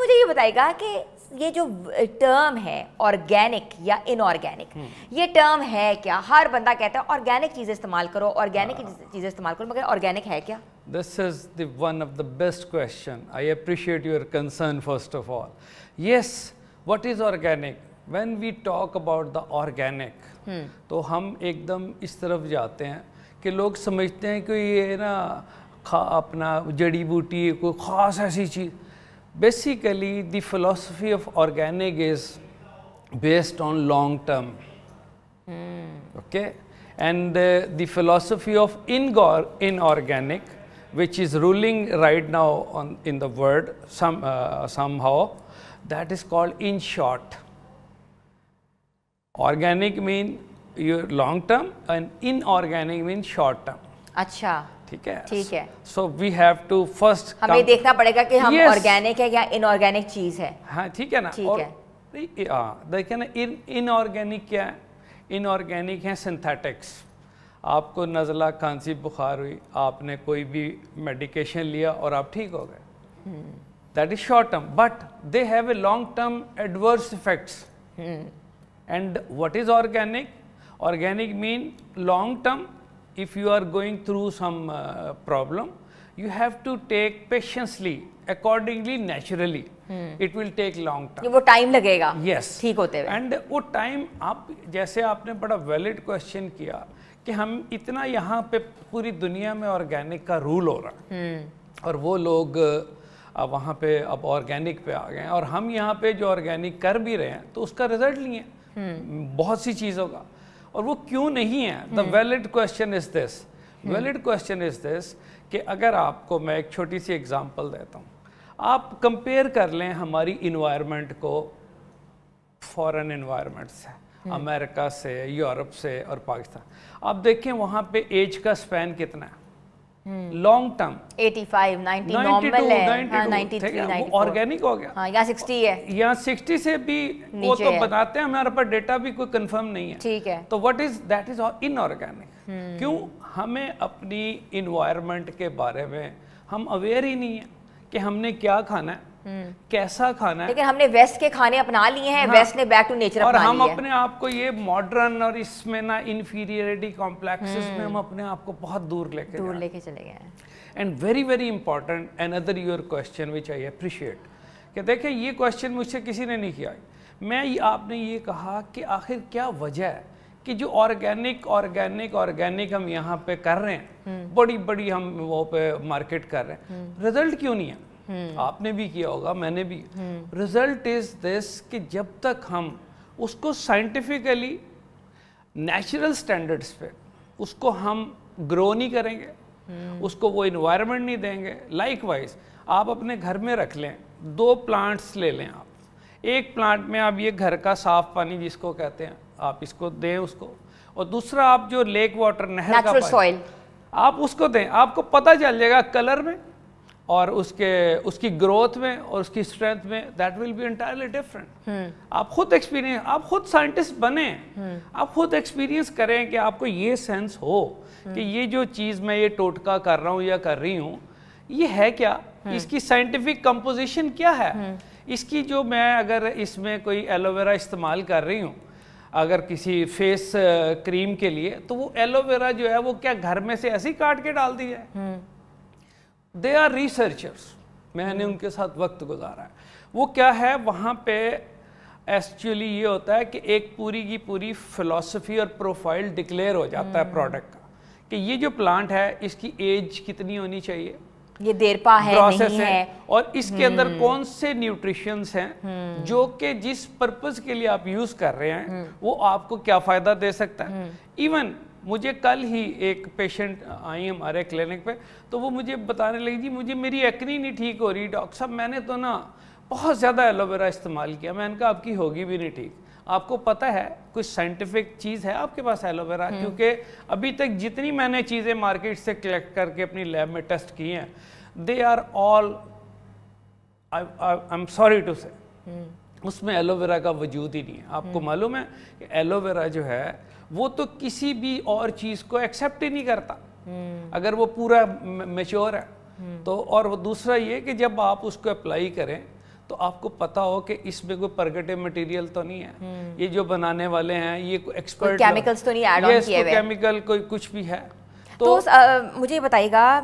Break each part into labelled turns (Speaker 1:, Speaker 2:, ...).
Speaker 1: مجھے یہ بتائے گا کہ یہ جو ٹرم ہے آرگینک یا ان آرگینک، یہ ٹرم ہے کیا؟ ہر بندہ کہتا ہے آرگینک چیزیں استعمال کرو، آرگینک چیزیں استعمال کرو، مگر آرگینک ہے کیا؟
Speaker 2: This is the one of the best question. I appreciate your concern first of all. Yes, what is organic? When we talk about the organic, تو ہم ایک دم اس طرف جاتے ہیں کہ لوگ سمجھتے ہیں کہ یہ نا اپنا جڑی بوٹی کوئی خاص ایسی چیز. Basically, the philosophy of organic is based on long term. Okay? And the philosophy of inorganic, which is ruling right now in the world somehow, that is called in short. Organic mean your long term and inorganic means short term.
Speaker 1: اچھا
Speaker 2: ٹھیک ہے،
Speaker 1: ٹھیک ہے.
Speaker 2: سو وی have to first
Speaker 1: ہمیں دیکھنا پڑے گا کہ ہم آرگینک ہے یا ان آرگینک چیز ہے.
Speaker 2: ہاں ٹھیک ہے نا.
Speaker 1: ٹھیک ہے.
Speaker 2: دیکھیں نا ان آرگینک کیا ہے؟ ان آرگینک ہیں سنتھیٹکس. آپ کو نزلہ کھانسی بخار ہوئی، آپ نے کوئی بھی میڈیکیشن لیا اور آپ ٹھیک ہو گئے. That is short term but they have a long term adverse effects. And what is organic? Organic mean long term. If you are going through some problem, you have to take patiently, accordingly, naturally. It will take long time.
Speaker 1: وہ time لگے گا
Speaker 2: Yes.
Speaker 1: ٹھیک ہوتے ہوئے.
Speaker 2: And وہ time آپ جیسے آپ نے بڑا ویلڈ کوشچن کیا کہ ہم اتنا یہاں پہ پوری دنیا میں آرگینک کا رول ہو رہا ہے اور وہ لوگ وہاں پہ اب آرگینک پہ آ گئے ہیں اور ہم یہاں پہ جو آرگینک کر بھی رہے ہیں تو اس کا رزلٹ نہیں ہے بہت سی چیزوں کا. اور وہ کیوں نہیں ہے؟ The valid question is this. Valid question is this کہ اگر آپ کو میں ایک چھوٹی سی ایگزامپل دیتا ہوں. آپ کمپیئر کر لیں ہماری انوائرمنٹ کو فارن انوائرمنٹ سے، امریکہ سے، یورپ سے اور پاکستان. آپ دیکھیں وہاں پہ ایج کا سپین کتنا ہے. لانگ ٹرم
Speaker 1: 85 90 نارمل ہے. 93
Speaker 2: وہ آرگینک ہو گیا.
Speaker 1: ہاں یا 60 ہے.
Speaker 2: یا 60 سے بھی وہ تو بتاتے ہیں، ہمارے پاس ڈیٹا بھی کوئی کنفرم نہیں ہے.
Speaker 1: ٹھیک ہے.
Speaker 2: تو what is that is in organic. کیوں؟ ہمیں اپنی انوائرمنٹ کے بارے میں ہم اویئر ہی نہیں ہیں کہ ہم نے کیا کھانا ہے، کیسا کھانا ہے.
Speaker 1: لیکن ہم نے ویسٹ کے کھانے اپنا لیے ہیں، ویسٹ نے بیک ٹو نیچر اپنا لیا ہے.
Speaker 2: اور ہم اپنے آپ کو یہ ماڈرن اور اس میں نا انفیریئرٹی کمپلیکسز میں ہم اپنے آپ کو بہت دور لے کے
Speaker 1: چلے گئے ہیں.
Speaker 2: And very very important another your question which I appreciate کہ دیکھیں یہ کوشچن مجھ سے کسی نے نہیں کیا. آپ نے یہ کہا کہ آخر کیا وجہ ہے کہ جو آرگینک ہم یہاں پہ کر رہے ہیں، بڑی ہم وہ پہ مارکیٹ کر رہے ہیں، رزلٹ کیوں نہیں ہے؟ آپ نے بھی کیا ہوگا، میں نے بھی. رزلٹ از دس کہ جب تک ہم اس کو سائنٹیفکلی نیچرل سٹینڈرڈز پہ اس کو ہم گرو نہیں کریں گے، اس کو وہ انوائرمنٹ نہیں دیں گے. لائک وائز آپ اپنے گھر میں رکھ لیں، 2 پلانٹس لے لیں آپ. ایک پلانٹ میں آپ یہ گھر کا صاف پانی جس کو کہتے ہیں آپ اس کو دیں اس کو، اور دوسرا آپ جو لیک واٹر نہر کا پانی آپ اس کو دیں. آپ کو پتہ چل جائے گا کلر میں اور اس کی گروتھ میں اور اس کی اسٹرینتھ میں. That will be entirely different. آپ خود ایکسپیرینس، آپ خود سائنٹسٹ بنیں، آپ خود ایکسپیرینس کریں کہ آپ کو یہ سینس ہو کہ یہ جو چیز میں یہ ٹوٹکا کر رہا ہوں یا کر رہی ہوں یہ ہے کیا، اس کی سائنٹیفک کمپوزیشن کیا ہے. اس کی جو میں اگر اس میں کوئی ایلو ویرا استعمال کر رہی ہوں اگر کسی فیس کریم کے لیے، تو وہ ایلو ویرا جو ہے وہ کیا گھر میں سے ایسی کاٹ کے ڈال دی جائے؟ They are researchers. میں نے ان کے ساتھ وقت گزارا ہے. وہ کیا ہے وہاں پہ ایکچولی یہ ہوتا ہے کہ ایک پوری کی پوری فلسفی اور پروفائل ڈکلیئر ہو جاتا ہے پروڈکٹ کا کہ یہ جو پلانٹ ہے اس کی ایج کتنی ہونی چاہیے،
Speaker 1: یہ دیرپا ہے نہیں ہے،
Speaker 2: اور اس کے اندر کون سے نیوٹریشنز ہیں جو کہ جس پرپز کے لیے آپ یوز کر رہے ہیں وہ آپ کو کیا فائدہ دے سکتا ہے. ایون مجھے کل ہی ایک پیشنٹ آئی ہمارے کلینک پہ، تو وہ مجھے بتانے لگی جی مجھے میری ایکنی نہیں ٹھیک ہو رہی ڈاکٹر صاحب، میں نے تو نا بہت زیادہ ایلو ویرا استعمال کیا. میں نے کہا آپ کی ہوگی بھی نہیں ٹھیک. آپ کو پتہ ہے کچھ سائنٹیفک چیز ہے آپ کے پاس ایلو ویرا؟ کیونکہ ابھی تک جتنی میں نے چیزیں مارکیٹ سے کلیکٹ کر کے اپنی لیب میں ٹیسٹ کی ہیں، they are all I'm sorry to say اس میں ایلو ویرا کا وجود ہی نہیں ہے. آپ کو معلوم ہے کہ ایلو ویرا جو ہے وہ تو کسی بھی اور چیز کو ایکسیپٹ ہی نہیں کرتا اگر وہ پورا میچور ہے تو. اور وہ دوسرا یہ کہ جب آپ اس کو اپلائی کریں تو آپ کو پتا ہو کہ اس میں کوئی پرگٹیو مٹیریل تو نہیں ہے, یہ جو بنانے والے ہیں یہ کوئی ایکسپرٹ
Speaker 1: کیمیکلز تو نہیں ایڈ آن کیے ہوئے,
Speaker 2: کیمیکل کوئی کچھ بھی ہے.
Speaker 1: تو مجھے بتائیے گا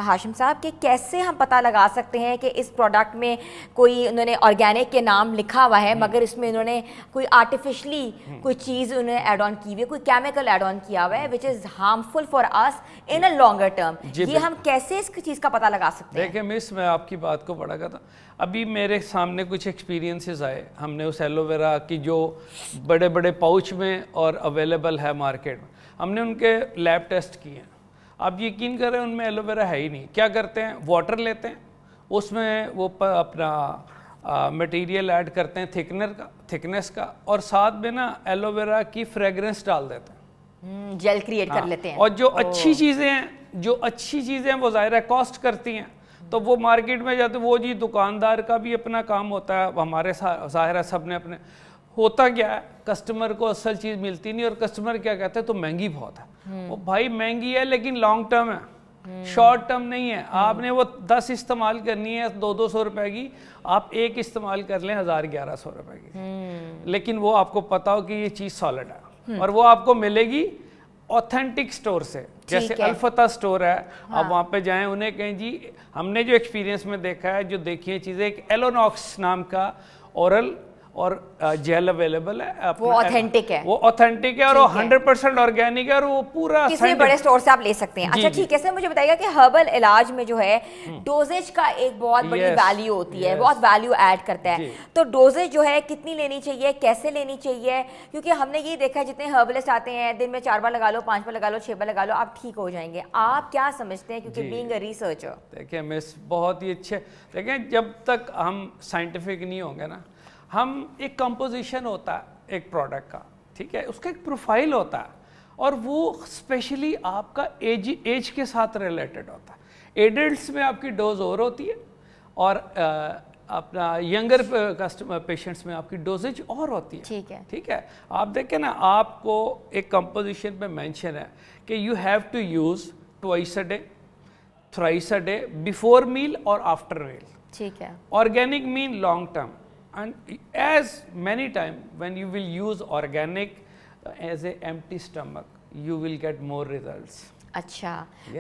Speaker 1: ہاشم صاحب کہ کیسے ہم پتہ لگا سکتے ہیں کہ اس پروڈکٹ میں کوئی انہوں نے آرگینک کے نام لکھا ہوا ہے مگر اس میں انہوں نے کوئی آرٹیفیشلی کوئی چیز انہوں نے ایڈ آن کی ہوئی ہے, کوئی کیمیکل ایڈ آن کیا ہوا ہے which is harmful for us in a longer term, یہ ہم کیسے اس چیز کا پتہ لگا سکتے ہیں؟
Speaker 2: دیکھیں مس, میں آپ کی بات کو بڑا کرتا ہوں. ابھی میرے سامنے کچھ ایکسپیرینسز آئے, ہم نے اس ایلو ویرا کی جو بڑے بڑے پاؤچ میں اور اویلیبل ہے مارکیٹ میں, ہم نے ان کے لیب ٹیسٹ کیے ہیں. آپ یقین کریں ان میں ایلو ویرا ہے ہی نہیں. کیا کرتے ہیں, واٹر لیتے ہیں, اس میں وہ اپنا مٹیریل ایڈ کرتے ہیں تھکنیس کا, اور ساتھ میں نا ایلو ویرا کی فریگرنس ڈال دیتے ہیں,
Speaker 1: جیل کریٹ کر لیتے ہیں.
Speaker 2: اور جو اچھی چیزیں وہ ظاہر ہے کاسٹ کرتی ہیں, تو وہ مارکیٹ میں جاتے, وہ جی دکاندار کا بھی اپنا کام ہوتا ہے, ہمارے ظاہر ہے سب نے اپنے. ہوتا کیا ہے, کسٹمر کو اصل چیز ملتی نہیں, اور کسٹمر کیا کہتے ہیں تو مہنگی بہت ہے. وہ بھائی مہنگی ہے لیکن لانگ ٹرم ہے, شارٹ ٹرم نہیں ہے. آپ نے وہ 10 استعمال کرنی ہے 200 روپے کی, آپ ایک استعمال کر لیں 1100 روپے کی, لیکن وہ آپ کو پتا ہو کہ یہ چیز سالڈ ہے, اور وہ آپ کو ملے گی اوتھینٹک سٹور سے. جیسے الفتح سٹور ہے, آپ وہاں پہ جائیں, انہیں کہیں جی ہم نے جو ایکسپیرینس میں دیکھا ہے, جو دیکھی ہیں چیزیں, ایک ایلونوکس نام کا اورل اور جیل اویلیبل ہے,
Speaker 1: وہ اوتھینٹک ہے,
Speaker 2: وہ اوتھینٹک ہے اور وہ 100% آرگینک ہے, اور وہ پورا
Speaker 1: کسی بڑے سٹور سے آپ لے سکتے ہیں. اچھا ٹھیک ہے, سر مجھے بتائیے گا کہ ہربل علاج میں جو ہے ڈوزیج کا ایک بہت بڑی ویلیو ہوتی ہے, بہت ویلیو ایڈ کرتا ہے, تو ڈوزیج جو ہے کتنی لینی چاہیے, کیسے لینی چاہیے؟ کیونکہ ہم نے یہ دیکھا ہے جتنے ہربلسٹ آتے ہیں دن میں 4 بار لگا لو, 5 بار لگا لو, 6 بار لگا لو, آپ ٹھیک ہو جائیں گے. آپ کیا سمجھتے ہیں, کیونکہ بینگ اے ریسرچر؟
Speaker 2: دیکھیں مس, بہت ہی اچھے, دیکھیں جب تک ہم سائنٹیفک نہیں ہوں گے نا, ہم ایک کمپوزیشن ہوتا ہے ایک پروڈکٹ کا, ٹھیک ہے, اس کا ایک پروفائل ہوتا ہے, اور وہ اسپیشلی آپ کا ایج کے ساتھ ریلیٹڈ ہوتا ہے. ایڈلٹس میں آپ کی ڈوز اور ہوتی ہے, اور اپنا ینگر پیشنٹس میں آپ کی ڈوزیج اور ہوتی ہے. ٹھیک ہے, آپ دیکھیں نا, آپ کو ایک کمپوزیشن پہ مینشن ہے کہ you have to use twice a day, thrice a day, before meal اور آفٹر میل.
Speaker 1: ٹھیک ہے,
Speaker 2: organic mean long term, and as many time when you will use organic as a empty stomach you will get more results.
Speaker 1: اچھا,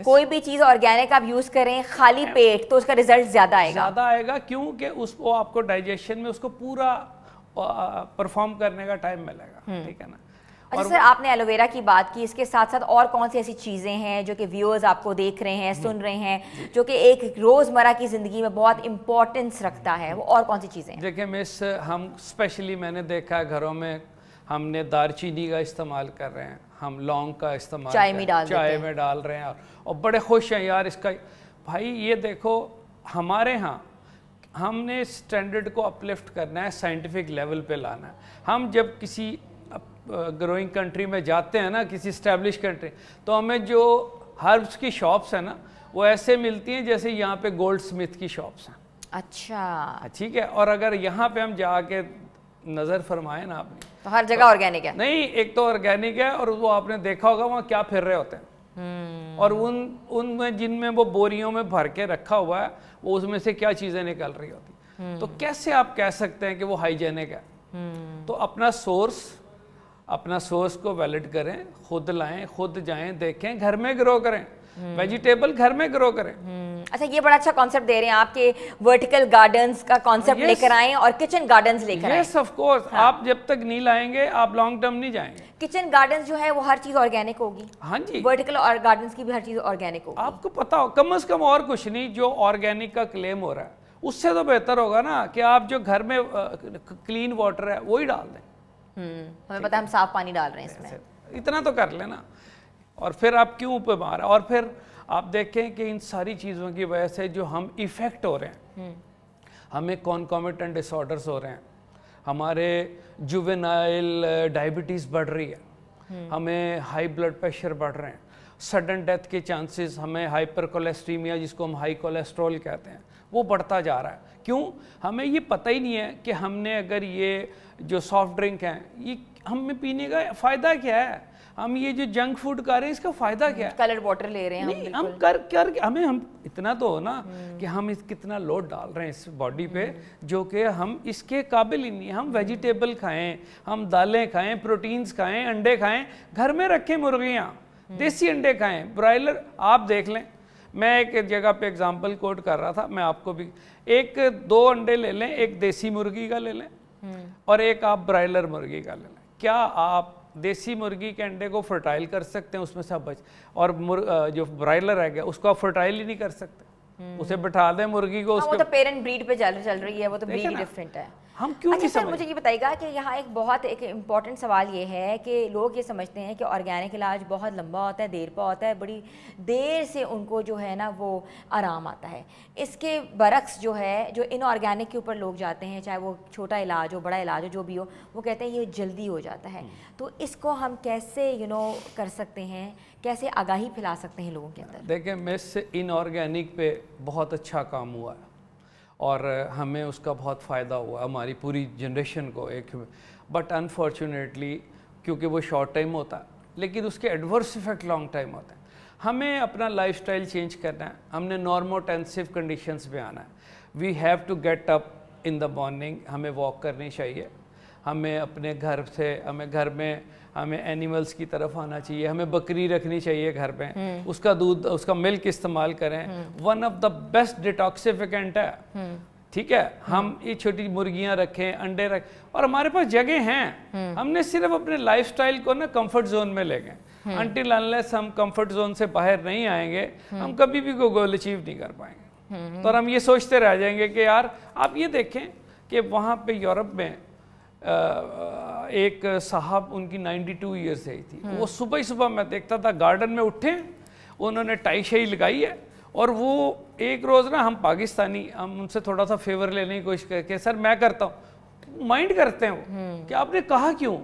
Speaker 1: کوئی بھی چیز organic آپ use کریں خالی پیٹ تو اس کا ریزلٹ زیادہ آئے گا,
Speaker 2: کیونکہ اس کو آپ کو ڈائجیشن میں اس کو پورا پرفارم کرنے کا ٹائم ملے گا. ٹھیک ہے نا.
Speaker 1: اچھا سر, آپ نے ایلو ویرا کی بات کی, اس کے ساتھ ساتھ اور کون سی ایسی چیزیں ہیں جو کہ ویورز آپ کو دیکھ رہے ہیں, سن رہے ہیں, جو کہ ایک روزمرہ کی زندگی میں بہت امپورٹنس رکھتا ہے, وہ اور کون سی چیزیں ہیں؟
Speaker 2: دیکھیں مس, ہم اسپیشلی میں نے دیکھا ہے گھروں میں ہم نے دار چینی کا استعمال کر رہے ہیں, ہم لونگ کا استعمال چائے میں ڈال رہے ہیں, اور بڑے خوش ہیں یار اس کا. بھائی یہ دیکھو, ہمارے ہاں ہم نے اسٹینڈرڈ کو اپلفٹ کرنا ہے, سائنٹیفک لیول پہ لانا ہے. ہم جب کسی گروئنگ کنٹری میں جاتے ہیں نا, کسی اسٹیبلش کنٹری, تو ہمیں جو ہربس کی شاپس ہیں نا وہ ایسے ملتی ہیں جیسے یہاں پہ گولڈ سمتھ کی شاپس ہیں.
Speaker 1: اچھا
Speaker 2: ٹھیک ہے, اور اگر یہاں پہ ہم جا کے نظر فرمائے نا آپ نے,
Speaker 1: تو ہر جگہ آرگینک ہے.
Speaker 2: نہیں, ایک تو آرگینک ہے, اور وہ آپ نے دیکھا ہوگا وہاں کیا پھر رہے ہوتے ہیں, اور ان میں جن میں وہ بوریوں میں بھر کے رکھا ہوا ہے, وہ اس میں سے کیا چیزیں نکل رہی ہوتی. تو کیسے آپ کہہ سکتے ہیں کہ وہ ہائیجینک ہے؟ تو اپنا سورس کو ویلڈ کریں, خود لائیں, خود جائیں, دیکھیں, گھر میں گرو کریں, ویجیٹیبل گھر میں گرو کریں.
Speaker 1: اچھا, یہ بڑا اچھا کانسیپٹ دے رہے ہیں آپ کے ورٹیکل گارڈنز کا کانسیپٹ لے کر آئیں, اور کچن گارڈنز لے کر آئیں.
Speaker 2: یس آف کورس, آپ جب تک نہیں لائیں گے آپ لانگ ٹرم نہیں جائیں گے.
Speaker 1: کچن گارڈنز جو ہے وہ ہر چیز آرگینک ہوگی.
Speaker 2: ہاں جی,
Speaker 1: ورٹیکل گارڈنز کی بھی ہر چیز آرگینک ہوگی.
Speaker 2: آپ کو پتا ہو, کم از کم اور کچھ نہیں, جو آرگینک کا کلیم ہو رہا ہے اس سے تو بہتر ہوگا نا کہ آپ جو گھر میں کلین واٹر ہے وہی ڈال دیں.
Speaker 1: ہمیں پتا ہے ہم صاف پانی ڈال رہے ہیں اس میں,
Speaker 2: اتنا تو کر لینا. اور پھر آپ کیوں پہ مار, اور پھر آپ دیکھیں کہ ان ساری چیزوں کی وجہ سے جو ہم ایفیکٹ ہو رہے ہیں, ہمیں کانکومیٹنٹ ڈس آرڈرز ہو رہے ہیں, ہمارے جووینائل ڈائبٹیز بڑھ رہی ہے, ہمیں ہائی بلڈ پریشر بڑھ رہے ہیں, سڈن ڈیتھ کے چانسز, ہمیں ہائپر کولیسٹریمیا جس کو ہم ہائی کولیسٹرول کہتے ہیں وہ بڑھتا جا رہا ہے. کیوں؟ ہمیں یہ پتہ ہی نہیں ہے کہ ہم نے اگر یہ جو سافٹ ڈرنک ہیں یہ ہم میں پینے کا فائدہ کیا ہے. ہم یہ جو جنک فوڈ کھا رہے ہیں اس کا فائدہ کیا ہے؟
Speaker 1: کلرڈ واٹر لے رہے ہیں
Speaker 2: نہیں، ہم کر ہمیں ہم اتنا تو ہو نا کہ ہم اس کتنا لوڈ ڈال رہے ہیں اس باڈی پہ جو کہ ہم اس کے قابل ہی نہیں. ہم ویجیٹیبل کھائیں, ہم دالیں کھائیں, پروٹینز کھائیں, انڈے کھائیں, گھر میں رکھیں مرغیاں, دیسی انڈے کھائیں. برائلر آپ دیکھ لیں, میں ایک جگہ پہ اگزامپل کوٹ کر رہا تھا, میں آپ کو بھی 2 انڈے لے لیں, ایک دیسی مرغی کا لے لیں اور ایک آپ برائلر مرغی کا لے لیں. کیا آپ دیسی مرغی کے انڈے کو فرٹائل کر سکتے ہیں اس میں سے بچ, اور جو برائلر ہے گیا اس کو آپ فرٹائل ہی نہیں کر سکتے, اسے بٹھا دیں مرغی کو.
Speaker 1: وہ تو پیرنٹ بریڈ پہ چل رہی ہے, وہ تو بریڈ ہی ڈفرینٹ ہے.
Speaker 2: ہم کیوں نہیں
Speaker 1: سر مجھے یہ بتائیے گا کہ یہاں ایک امپورٹنٹ سوال یہ ہے کہ لوگ یہ سمجھتے ہیں کہ آرگینک علاج بہت لمبا ہوتا ہے, دیر پا ہوتا ہے, بڑی دیر سے ان کو جو ہے نا وہ آرام آتا ہے. اس کے برعکس جو ہے, جو ان آرگینک کے اوپر لوگ جاتے ہیں, چاہے وہ چھوٹا علاج ہو, بڑا علاج ہو, جو بھی ہو, وہ کہتے ہیں یہ جلدی ہو جاتا ہے. تو اس کو ہم کیسے کر سکتے ہیں, کیسے آگاہی پھیلا سکتے ہیں لوگوں کے اندر؟
Speaker 2: دیکھیں, مس ان آرگینک پہ بہت اچھا کام ہوا ہے اور ہمیں اس کا بہت فائدہ ہوا ہماری پوری جنریشن کو ایک, بٹ انفارچونیٹلی کیونکہ وہ شارٹ ٹائم ہوتا ہے لیکن اس کے ایڈورس افیکٹ لانگ ٹائم ہوتے ہیں. ہمیں اپنا لائف سٹائل چینج کرنا ہے, ہم نے نارموٹینسو کنڈیشنز پہ آنا ہے. We have to get up in the morning, ہمیں واک کرنی چاہیے, ہمیں اپنے گھر سے, ہمیں اینیملز کی طرف آنا چاہیے, ہمیں بکری رکھنی چاہیے گھر پہ, اس کا دودھ, اس کا ملک استعمال کریں. ون آف دا بیسٹ ڈیٹاکسیفیکینٹ ہے, ٹھیک ہے. ہم یہ چھوٹی مرغیاں رکھیں, انڈے رکھیں, اور ہمارے پاس جگہ ہیں. ہم نے صرف اپنے لائف سٹائل کو نا کمفرٹ زون میں لے گئے. انٹل انلیس ہم کمفرٹ زون سے باہر نہیں آئیں گے, ہم کبھی بھی کوئی گول اچیو نہیں کر پائیں گے. تو ہم یہ سوچتے رہ جائیں گے کہ یار آپ یہ دیکھیں کہ وہاں پہ یورپ میں ایک صاحب, ان کی 92 ایئرس ایج تھی, وہ صبح میں دیکھتا تھا گارڈن میں اٹھے, انہوں نے ٹائی شائی لگائی ہے, اور وہ ایک روز نا, ہم پاکستانی, ہم ان سے تھوڑا سا فیور لینے کی کوشش کر کے, سر میں کرتا ہوں, مائنڈ کرتے ہیں کہ آپ نے کہا کیوں,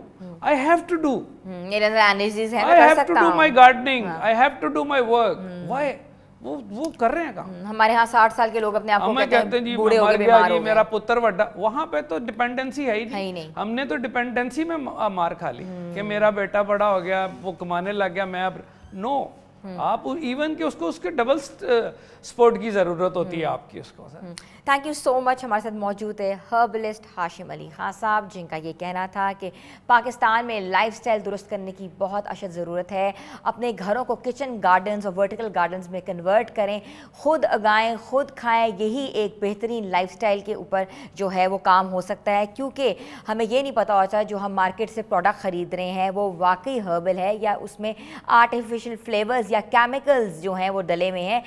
Speaker 2: I have to do,
Speaker 1: میرے اندر انرجیز ہیں,
Speaker 2: I have to do my gardening, I have to do my work. Why? وہ کر رہے ہیں کام.
Speaker 1: ہمارے ہاں 60 سال کے لوگ اپنے آپ کو
Speaker 2: کہتے ہیں جی مر گیا, جی میرا پتر وڈا. وہاں پہ تو ڈیپینڈنسی ہے ہی نہیں. ہم نے تو ڈیپینڈنسی میں مار کھا لی کہ میرا بیٹا بڑا ہو گیا, وہ کمانے لگ گیا, میں اب نو. آپ ایون کہ اس کو اس کے ڈبل سپورٹ کی ضرورت ہوتی ہے آپ کی اس کو.
Speaker 1: تھینک یو سو مچ. ہمارے ساتھ موجود ہے ہربلسٹ ہاشم علی خان صاحب, جن کا یہ کہنا تھا کہ پاکستان میں لائف سٹائل درست کرنے کی بہت اشد ضرورت ہے. اپنے گھروں کو کچن گارڈنز اور ورٹیکل گارڈنز میں کنورٹ کریں, خود اگائیں, خود کھائیں. یہی ایک بہترین لائف سٹائل کے اوپر جو ہے وہ کام ہو سکتا ہے, کیونکہ ہمیں یہ نہیں پتا ہوتا جو ہم مارکیٹ سے پروڈکٹ خرید رہے ہیں وہ واقعی ہربل ہے یا اس میں آرٹیفیشل فلیورز یا کیمیکلز جو ہیں وہ ڈلے ہوئے ہیں.